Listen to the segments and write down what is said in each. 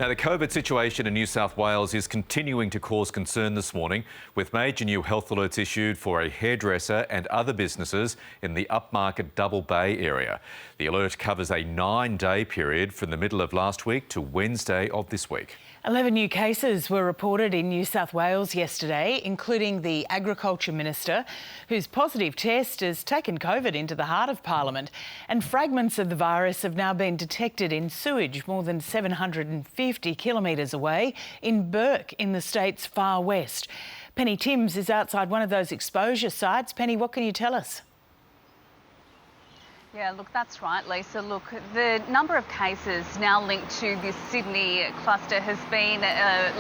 Now, the COVID situation in New South Wales is continuing to cause concern this morning, with major new health alerts issued for a hairdresser and other businesses in the upmarket Double Bay area. The alert covers a 9-day period from the middle of last week to Wednesday of this week. 11 new cases were reported in New South Wales yesterday, including the Agriculture Minister, whose positive test has taken COVID into the heart of Parliament. And fragments of the virus have now been detected in sewage more than 750 kilometres away in Burke in the state's far west. Penny Timms is outside one of those exposure sites. Penny, what can you tell us? Yeah, look, that's right, Lisa. Look, the number of cases now linked to this Sydney cluster has been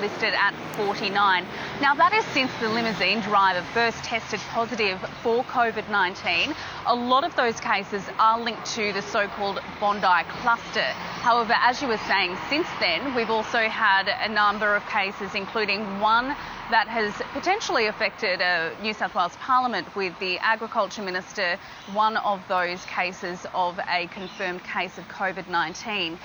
listed at 49. Now, that is since the limousine driver first tested positive for COVID-19. A lot of those cases are linked to the so-called Bondi cluster. However, as you were saying, since then, we've also had a number of cases, including one that has potentially affected New South Wales Parliament with the Agriculture Minister, one of those cases of a confirmed case of COVID-19.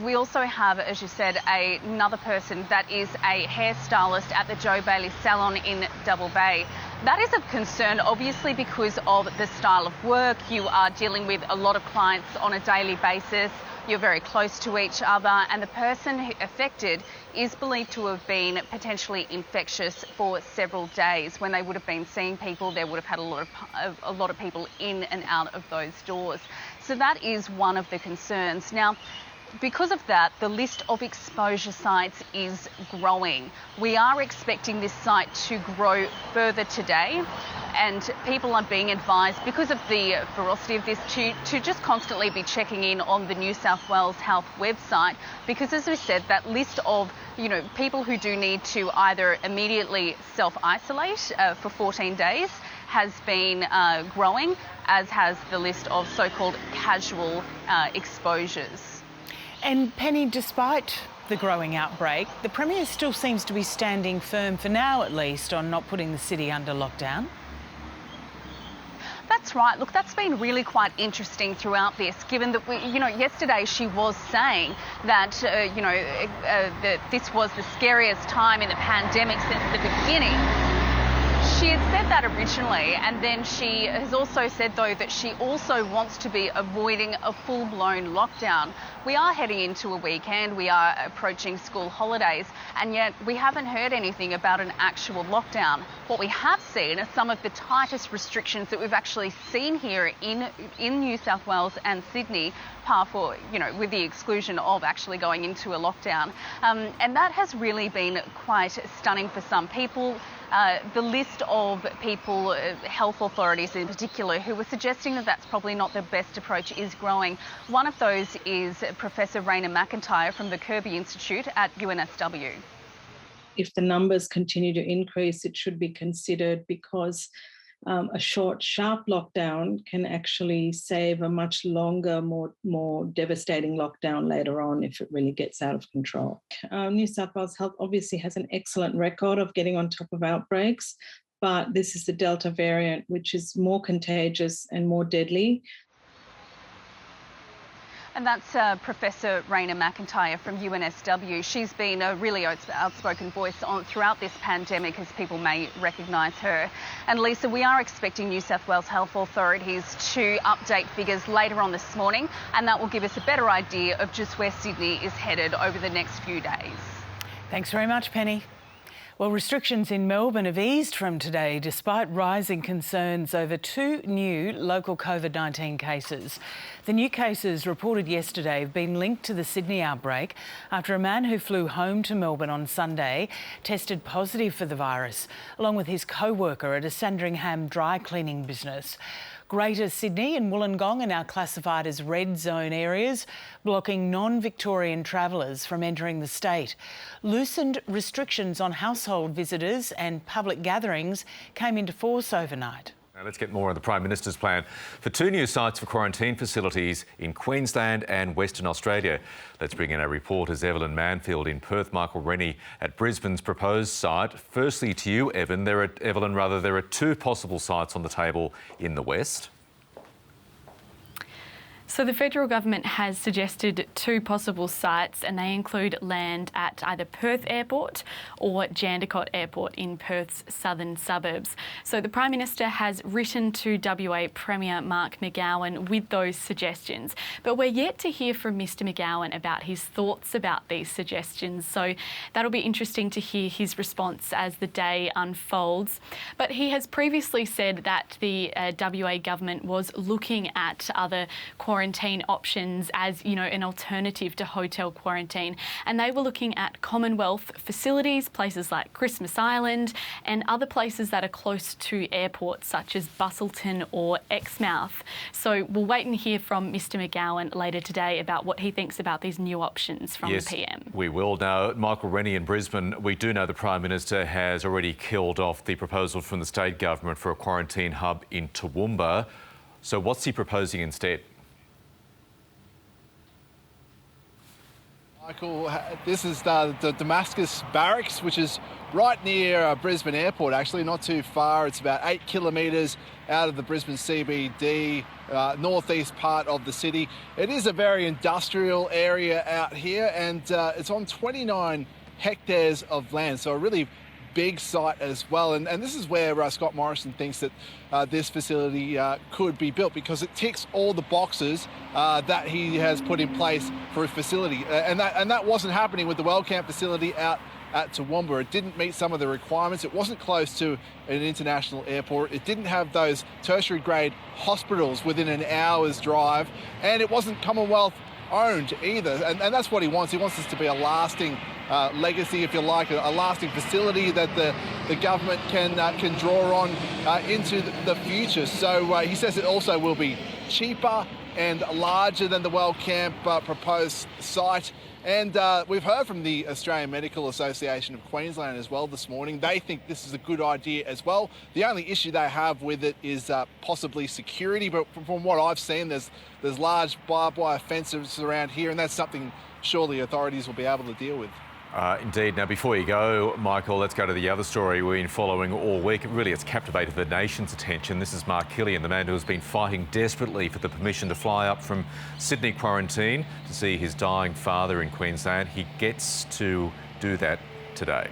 We also have, as you said, another person that is a hairstylist at the Joe Bailey Salon in Double Bay. That is of concern, obviously, because of the style of work. You are dealing with a lot of clients on a daily basis. You're very close to each other, and the person affected is believed to have been potentially infectious for several days. When they would have been seeing people, they would have had a lot of people in and out of those doors. So that is one of the concerns. Now, because of that, the list of exposure sites is growing. We are expecting this site to grow further today, and people are being advised, because of the ferocity of this, to just constantly be checking in on the New South Wales Health website, because, as we said, that list of people who do need to either immediately self-isolate for 14 days has been growing, as has the list of so-called casual exposures. And Penny, despite the growing outbreak, the Premier still seems to be standing firm, for now at least, on not putting the city under lockdown. That's right. Look, that's been really quite interesting throughout this, given that yesterday she was saying that, that this was the scariest time in the pandemic since the beginning. She had said that originally, and then she has also said, though, that she also wants to be avoiding a full-blown lockdown. We are heading into a weekend, we are approaching school holidays, and yet we haven't heard anything about an actual lockdown. What we have seen are some of the tightest restrictions that we've actually seen here in New South Wales and Sydney, with the exclusion of actually going into a lockdown. And that has really been quite stunning for some people. The list of people, health authorities in particular, who were suggesting that that's probably not the best approach is growing. One of those is Professor Raina McIntyre from the Kirby Institute at UNSW. If the numbers continue to increase, it should be considered, because a short, sharp lockdown can actually save a much longer, more devastating lockdown later on if it really gets out of control. New South Wales Health obviously has an excellent record of getting on top of outbreaks, but this is the Delta variant, which is more contagious and more deadly. And that's Professor Raina McIntyre from UNSW. She's been a really outspoken voice throughout this pandemic, as people may recognise her. And Lisa, we are expecting New South Wales Health authorities to update figures later on this morning, and that will give us a better idea of just where Sydney is headed over the next few days. Thanks very much, Penny. Well, restrictions in Melbourne have eased from today, despite rising concerns over 2 new local COVID-19 cases. The new cases reported yesterday have been linked to the Sydney outbreak after a man who flew home to Melbourne on Sunday tested positive for the virus, along with his co-worker at a Sandringham dry cleaning business. Greater Sydney and Wollongong are now classified as red zone areas, blocking non-Victorian travellers from entering the state. Loosened restrictions on household visitors and public gatherings came into force overnight. Now let's get more on the Prime Minister's plan for 2 new sites for quarantine facilities in Queensland and Western Australia. Let's bring in our reporters Evelyn Manfield in Perth, Michael Rennie at Brisbane's proposed site. Firstly to you, Evelyn, there are 2 possible sites on the table in the West. So the federal government has suggested 2 possible sites, and they include land at either Perth Airport or Jandakot Airport in Perth's southern suburbs. So the Prime Minister has written to WA Premier Mark McGowan with those suggestions, but we're yet to hear from Mr McGowan about his thoughts about these suggestions. So that'll be interesting to hear his response as the day unfolds. But he has previously said that the WA government was looking at other quarantine options as, you know, an alternative to hotel quarantine. And they were looking at Commonwealth facilities, places like Christmas Island, and other places that are close to airports such as Busselton or Exmouth. So we'll wait and hear from Mr McGowan later today about what he thinks about these new options from the PM. We will now. Michael Rennie in Brisbane, we do know the Prime Minister has already killed off the proposal from the state government for a quarantine hub in Toowoomba. So what's he proposing instead? Michael, this is the Damascus Barracks, which is right near Brisbane Airport, actually, not too far. It's about 8 kilometres out of the Brisbane CBD, northeast part of the city. It is a very industrial area out here, and it's on 29 hectares of land, so a really big site as well. And this is where Scott Morrison thinks that this facility could be built, because it ticks all the boxes that he has put in place for a facility. And that wasn't happening with the Wellcamp facility out at Toowoomba. It didn't meet some of the requirements. It wasn't close to an international airport. It didn't have those tertiary grade hospitals within an hour's drive. And it wasn't Commonwealth owned either. And that's what he wants. He wants this to be a lasting legacy, if you like, a lasting facility that the government can draw on into the future. So he says it also will be cheaper and larger than the Wellcamp proposed site. And we've heard from the Australian Medical Association of Queensland as well this morning. They think this is a good idea as well. The only issue they have with it is possibly security. But from what I've seen, there's large barbed wire fences around here, and that's something surely authorities will be able to deal with. Indeed. Now, before you go, Michael, let's go to the other story we've been following all week. Really, it's captivated the nation's attention. This is Mark Killian, the man who has been fighting desperately for the permission to fly up from Sydney quarantine to see his dying father in Queensland. He gets to do that today.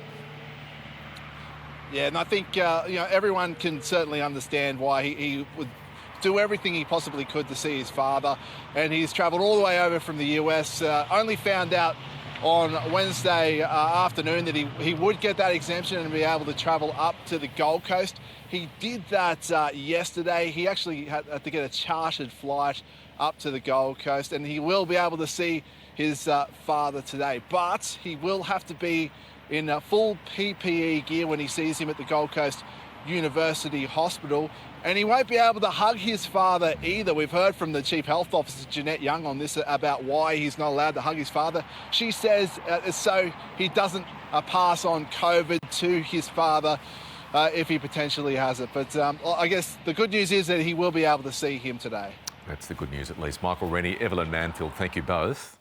Yeah, and I think everyone can certainly understand why he would do everything he possibly could to see his father. And he's travelled all the way over from the US, only found out on Wednesday afternoon that he would get that exemption and be able to travel up to the Gold Coast. He did that yesterday. He actually had to get a chartered flight up to the Gold Coast, and he will be able to see his father today. But he will have to be in full PPE gear when he sees him at the Gold Coast University Hospital. And he won't be able to hug his father either. We've heard from the Chief Health Officer, Jeanette Young, on this about why he's not allowed to hug his father. She says so he doesn't pass on COVID to his father if he potentially has it. But I guess the good news is that he will be able to see him today. That's the good news, at least. Michael Rennie, Evelyn Manfield, thank you both.